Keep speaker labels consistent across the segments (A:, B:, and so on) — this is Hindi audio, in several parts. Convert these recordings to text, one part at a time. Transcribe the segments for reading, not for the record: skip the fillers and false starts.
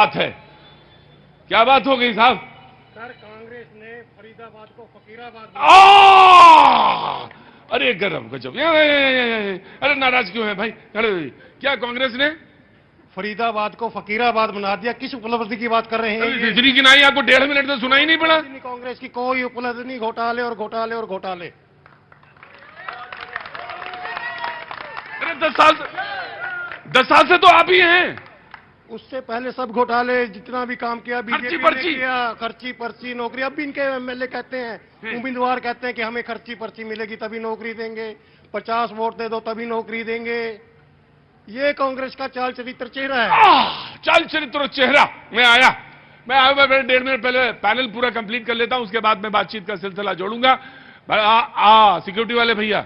A: बात है, क्या बात हो गई साहब?
B: सर, कांग्रेस ने फरीदाबाद को फकीराबाद
A: अरे गरम गजब, अरे नाराज क्यों है भाई? अरे क्या कांग्रेस ने
B: फरीदाबाद को फकीराबाद बना दिया? किस उपलब्धि की बात कर रहे हैं?
A: इतनी गिनाई आपको 1.5 मिनट से सुनाई नहीं पड़ा?
B: कांग्रेस की कोई उपलब्धि नहीं, घोटाले और घोटाले और घोटाले।
A: अरे 10 साल से तो आप ही हैं।
B: उससे पहले सब घोटाले, जितना भी काम किया बीजेपी ने किया, खर्ची पर्ची नौकरी। अब भी इनके एमएलए कहते हैं, उम्मीदवार कहते हैं कि हमें खर्ची पर्ची मिलेगी तभी नौकरी देंगे, 50 वोट दे दो तभी नौकरी देंगे। ये कांग्रेस का चाल चरित्र चेहरा है।
A: चाल चरित्र चेहरा। मैं 1.5 मिनट पहले पैनल पूरा कंप्लीट कर लेता हूं, उसके बाद मैं बातचीत का सिलसिला जोड़ूंगा। सिक्योरिटी वाले भैया,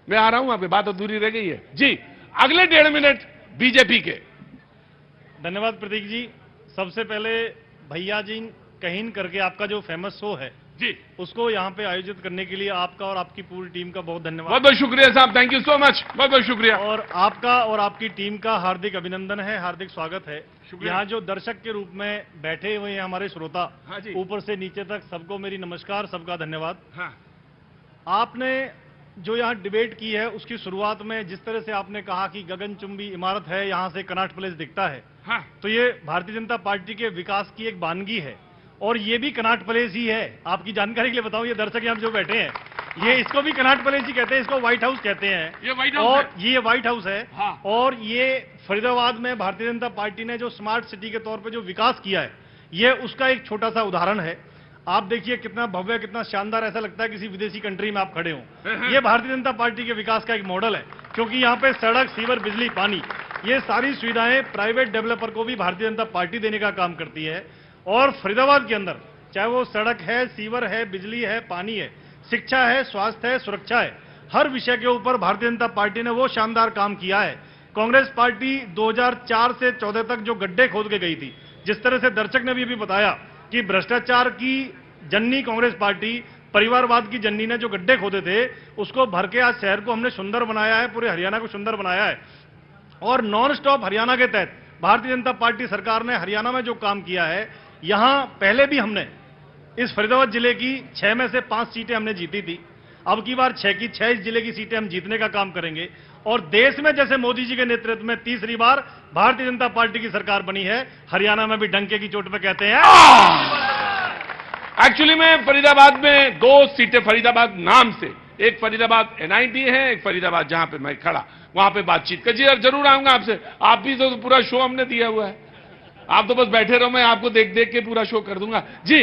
A: मैं आ रहा हूं, आपकी बात अधूरी रह गई है जी। अगले 1.5 मिनट बीजेपी के।
C: धन्यवाद प्रतीक जी। सबसे पहले भैया जी कहीन करके आपका जो फेमस शो है
A: जी,
C: उसको यहाँ पे आयोजित करने के लिए आपका और आपकी पूरी टीम का बहुत धन्यवाद।
A: बहुत बहुत शुक्रिया साहब, थैंक यू सो मच, बहुत बहुत शुक्रिया।
C: और आपका और आपकी टीम का हार्दिक अभिनंदन है, हार्दिक स्वागत है। यहाँ जो दर्शक के रूप में बैठे हुए हैं हमारे श्रोता,
A: हाँ जी,
C: ऊपर से नीचे तक सबको मेरी नमस्कार, सबका धन्यवाद।
A: हाँ।
C: आपने जो यहाँ डिबेट की है उसकी शुरुआत में जिस तरह से आपने कहा कि गगनचुंबी इमारत है, यहाँ से कनॉट प्लेस दिखता है,
A: हाँ।
C: तो ये भारतीय जनता पार्टी के विकास की एक वानगी है और ये भी कनॉट प्लेस ही है। आपकी जानकारी के लिए बताऊं, ये दर्शक यहाँ जो बैठे हैं, ये इसको भी कनॉट प्लेस ही कहते हैं, इसको व्हाइट हाउस कहते हैं।
A: ये व्हाइट हाउस
C: और
A: है?
C: ये व्हाइट हाउस है।
A: हाँ।
C: और ये फरीदाबाद में भारतीय जनता पार्टी ने जो स्मार्ट सिटी के तौर पर जो विकास किया है, ये उसका एक छोटा सा उदाहरण है। आप देखिए कितना भव्य, कितना शानदार, ऐसा लगता है किसी विदेशी कंट्री में आप खड़े हो। ये भारतीय जनता पार्टी के विकास का एक मॉडल है, क्योंकि यहाँ पे सड़क, सीवर, बिजली, पानी, ये सारी सुविधाएं प्राइवेट डेवलपर को भी भारतीय जनता पार्टी देने का काम करती है। और फरीदाबाद के अंदर चाहे वो सड़क है, सीवर है, बिजली है, पानी है, शिक्षा है, स्वास्थ्य है, सुरक्षा है, हर विषय के ऊपर भारतीय जनता पार्टी ने वो शानदार काम किया है। कांग्रेस पार्टी 2004 से 14 तक जो गड्ढे खोद के गई थी, जिस तरह से दर्शक ने भी बताया कि भ्रष्टाचार की जननी कांग्रेस पार्टी, परिवारवाद की जननी ने जो गड्ढे खोदे थे उसको भर के आज शहर को हमने सुंदर बनाया है, पूरे हरियाणा को सुंदर बनाया है। और नॉन स्टॉप हरियाणा के तहत भारतीय जनता पार्टी सरकार ने हरियाणा में जो काम किया है, यहां पहले भी हमने इस फरीदाबाद जिले की 6 में से 5 सीटें हमने जीती थी। अब की बार 6 की 6 इस जिले की सीटें हम जीतने का काम करेंगे। और देश में जैसे मोदी जी के नेतृत्व में तीसरी बार भारतीय जनता पार्टी की सरकार बनी है, हरियाणा में भी डंके की चोट पे कहते हैं।
A: एक्चुअली में फरीदाबाद में 2 सीटें, फरीदाबाद नाम से, एक फरीदाबाद एनआईटी है, एक फरीदाबाद जहां पे मैं खड़ा, वहां पे बातचीत कर जी। और जरूर आऊंगा आपसे। आप भी तो पूरा शो हमने दिया हुआ है, आप तो बस बैठे रहो, मैं आपको देख देख के पूरा शो कर दूंगा जी।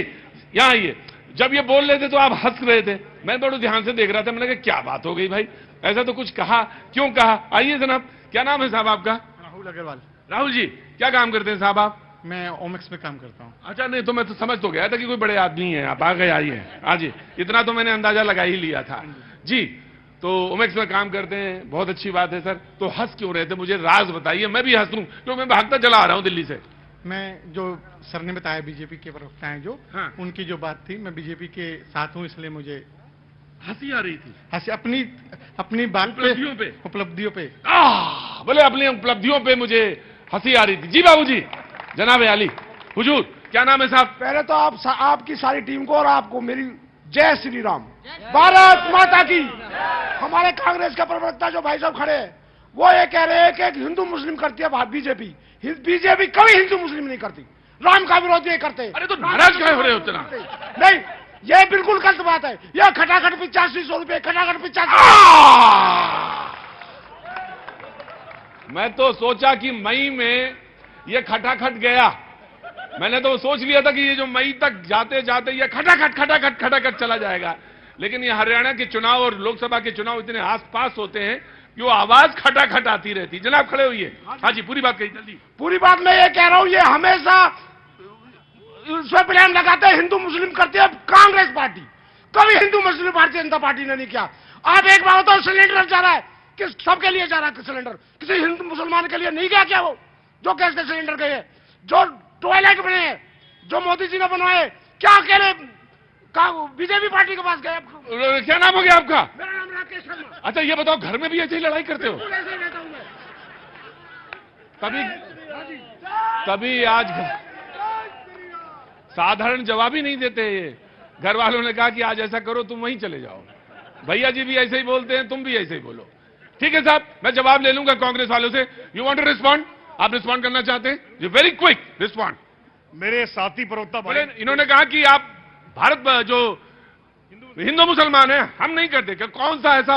A: यहां आइए। जब ये बोल रहे थे तो आप हंस रहे थे, मैं बड़े ध्यान से देख रहा था, मैंने कहा क्या बात हो गई भाई, ऐसा तो कुछ कहा, क्यों कहा? आइए जनाब, क्या नाम है साहब आपका?
B: राहुल अग्रवाल।
A: राहुल जी, क्या काम करते हैं साहब आप?
B: मैं ओमेक्स में काम करता हूँ।
A: अच्छा, नहीं तो मैं तो समझ तो गया था कि कोई बड़े आदमी हैं आप, आ गए, आइए। हाँ जी, इतना तो मैंने अंदाजा लगा ही लिया था जी। तो ओमेक्स में काम करते हैं, बहुत अच्छी बात है सर। तो हंस क्यों रहे थे, मुझे राज बताइए, मैं भी हंसूं, क्योंकि मैं भागता चला आ रहा हूं दिल्ली से।
B: मैं जो सर ने बताया बीजेपी के प्रवक्ता हैं जो,
A: हाँ।
B: उनकी जो बात थी, मैं बीजेपी के साथ हूं, इसलिए मुझे
A: हंसी आ रही थी।
B: हंसी अपनी बात उपलब्धियों पे
A: बोले अपनी उपलब्धियों पे मुझे हंसी आ रही थी जी। बाबूजी, जनाब आली हुजूर, क्या नाम है साहब?
D: पहले तो आपकी सारी टीम को और आपको मेरी जय श्री राम, भारत माता की। हमारे कांग्रेस का प्रवक्ता जो भाई साहब खड़े हैं, वो ये कह रहे हैं कि हिंदू मुस्लिम करती है बीजेपी। बीजेपी कभी हिंदू मुस्लिम नहीं करती, राम का विरोध ये करते।
A: अरे तो नाराज क्यों हो रहे हो इतना?
D: नहीं, ये बिल्कुल गलत बात है। यह खटाखट 8500 रुपए, खटाखट 85।
A: मैं तो सोचा कि मई में ये खटाखट गया, मैंने तो सोच लिया था कि ये जो मई तक जाते जाते ये खटाखट खटाखट खटाखट चला जाएगा। लेकिन ये हरियाणा के चुनाव और लोकसभा के चुनाव इतने आसपास होते हैं कि वो आवाज खटाखट आती रहती। जनाब खड़े हुई है। हाँ जी, पूरी बात कही जल्दी।
D: पूरी बात मैं ये कह रहा हूं, ये हमेशा इसमें प्लान लगाते हैं हिंदू मुस्लिम करती है कांग्रेस पार्टी, कभी हिंदू मुस्लिम भारतीय जनता पार्टी ने नहीं किया। आप एक बार तो सिलेंडर जा रहा है, किस सबके लिए जा रहा है सिलेंडर, किसी हिंदू मुसलमान के लिए नहीं गया क्या? वो जो गैस के सिलेंडर गए, जो टॉयलेट बने हैं, जो मोदी जी ने बनवाए, क्या अकेले बीजेपी पार्टी के पास गए?
A: क्या नाम हो गया आपका?
D: मेरा नाम राकेश शर्मा।
A: अच्छा, ये बताओ, घर में भी ऐसे ही लड़ाई करते हो?
D: ऐसे ही रहता हूं मैं।
A: कभी तभी आज साधारण जवाब ही नहीं देते ये। घर वालों ने कहा कि आज ऐसा करो, तुम वहीं चले जाओ। भैया जी भी ऐसे ही बोलते हैं, तुम भी ऐसे ही बोलो। ठीक है साहब, मैं जवाब ले लूंगा कांग्रेस वालों से। You want to respond? आप रिस्पॉन्ड करना चाहते हैं? You very quick respond.
C: मेरे साथी प्रवक्ता भाई,
A: इन्होंने कहा कि आप भारत जो हिंदू मुसलमान है हम नहीं करते। क्या कौन सा ऐसा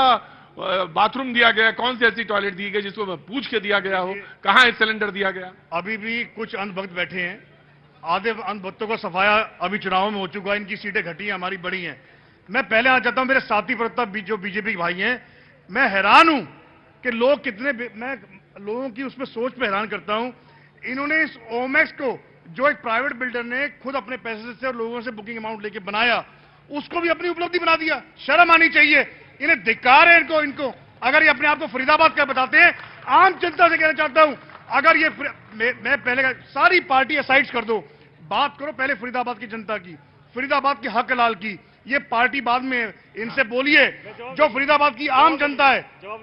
A: बाथरूम दिया गया, कौन सी ऐसी टॉयलेट दी गई जिसको पूछ के दिया गया हो? कहां एक सिलेंडर दिया गया?
C: अभी भी कुछ अंधभक्त बैठे हैं, आधे अंधभक्तों को सफाया अभी चुनाव में हो चुका है, इनकी सीटें घटी हैं, हमारी बढ़ी हैं। मैं पहले आना चाहता हूं मेरे साथी प्रवक्ता जो बीजेपी के भाई हैं, मैं हैरान हूं कि लोग कितने, मैं लोगों की उसमें सोच पे हैरान करता हूं। इन्होंने इस ओमैक्स को, जो एक प्राइवेट बिल्डर ने खुद अपने पैसे से और लोगों से बुकिंग अमाउंट लेके बनाया, उसको भी अपनी उपलब्धि बना दिया। शर्म आनी चाहिए, इन्हें धिक्कार है इनको। अगर ये अपने आप को फरीदाबाद का बताते हैं, आम जनता से कहना चाहता हूं, अगर ये मैं पहले सारी पार्टी असाइड्स कर दो, बात करो पहले फरीदाबाद की जनता की, फरीदाबाद के हक लाल की। ये पार्टी बाद में, इनसे बोलिए, जो फरीदाबाद की आम जनता है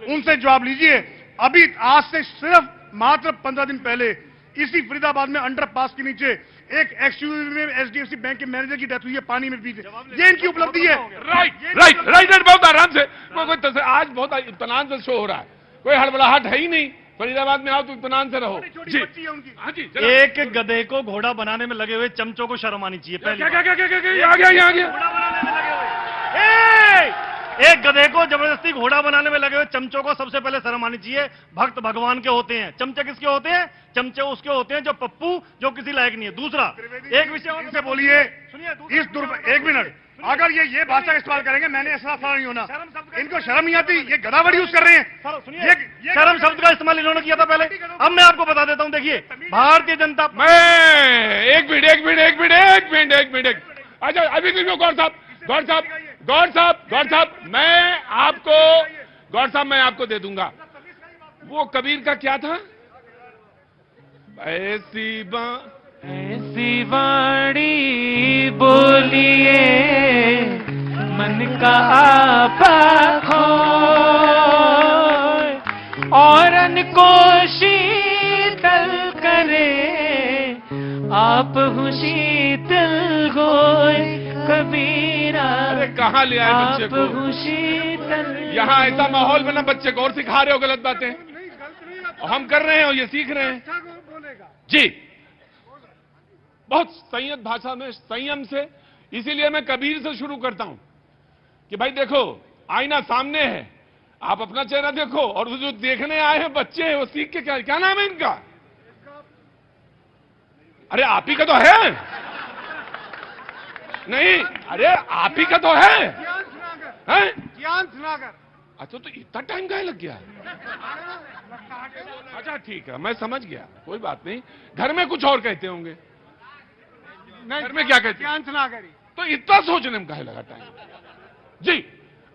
C: उनसे जवाब लीजिए। अभी आज से सिर्फ मात्र 15 दिन पहले इसी फरीदाबाद में अंडरपास के नीचे एक एक्सयूवी में एचडीएफसी बैंक के मैनेजर की डेथ हुई है, पानी में पीते। ये इनकी उपलब्धि है।
A: राइट बहुत आराम से, कोई आज बहुत इत्मीनान से शो हो रहा है, कोई हड़बड़ाहट है ही नहीं। फरीदाबाद में आओ तो इत्मीनान से रहो। जी हाँ जी।
C: एक गधे को घोड़ा बनाने में लगे हुए चमचों को शर्म आनी चाहिए। पहले
A: क्या आ गया
C: एक गधे को जबरदस्ती घोड़ा बनाने में लगे हुए चमचों को सबसे पहले शर्म आनी चाहिए। भक्त भगवान के होते हैं, चमचे किसके होते हैं? चमचे उसके होते हैं जो पप्पू, जो किसी लायक नहीं है। दूसरा एक विषय इनसे बोलिए, इस एक मिनट, अगर ये भाषा इस्तेमाल करेंगे, मैंने ऐसा नहीं होना, इनको शर्म नहीं आती, ये गधावड़ी यूज कर रहे हैं। सुनिए, शर्म शब्द का इस्तेमाल इन्होंने किया था पहले, अब मैं आपको बता देता हूं। देखिए, भारतीय जनता,
A: मैं एक मिनट अच्छा, अभी गौर साहब मैं आपको दे दूंगा। वो कबीर का क्या था? ऐसी
E: वाणी बोलिए मन का आपा खोए, औरन को शीतल करे, आप हूँ शीतल गोय कबीरा।
A: अरे कहाँ ले आए बच्चे को?
E: आप हूँ शीतल।
A: यहाँ ऐसा माहौल बना, बच्चे को और सिखा रहे हो गलत बातें। और हम कर रहे हैं और ये सीख रहे हैं। जी, बहुत संयत भाषा में, संयम से। इसीलिए मैं कबीर से शुरू करता हूं कि भाई देखो, आईना सामने है, आप अपना चेहरा देखो, और जो देखने आए हैं बच्चे हैं वो सीख के क्या नाम है इनका? अरे आप ही का तो है। नहीं, अरे आप ही का तो है।
B: ज्ञान सुनाकर।
A: अच्छा, तो इतना टाइम क्या लग गया? अच्छा ठीक है, मैं समझ गया, कोई बात नहीं। घर में कुछ और कहते होंगे। घर में क्या कहते?
B: ज्ञान सुनाकर।
A: तो इतना सोचने में काहे लगा टाइम? जी,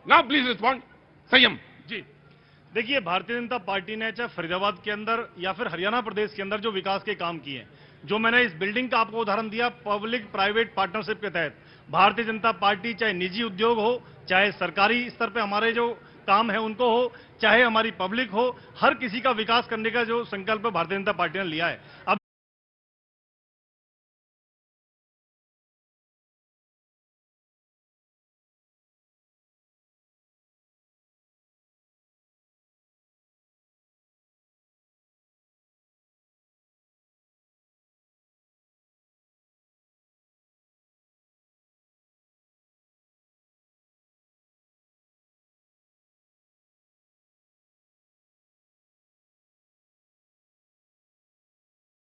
A: now please respond. Sanyam ji.
C: देखिए, भारतीय जनता पार्टी ने चाहे फरीदाबाद के अंदर या फिर हरियाणा प्रदेश के अंदर जो विकास के काम किए, जो मैंने इस बिल्डिंग का आपको उदाहरण दिया, पब्लिक प्राइवेट पार्टनरशिप के तहत भारतीय जनता पार्टी, चाहे निजी उद्योग हो, चाहे सरकारी स्तर पे हमारे जो काम है उनको हो, चाहे हमारी पब्लिक हो, हर किसी का विकास करने का जो संकल्प भारतीय जनता पार्टी ने लिया है। अब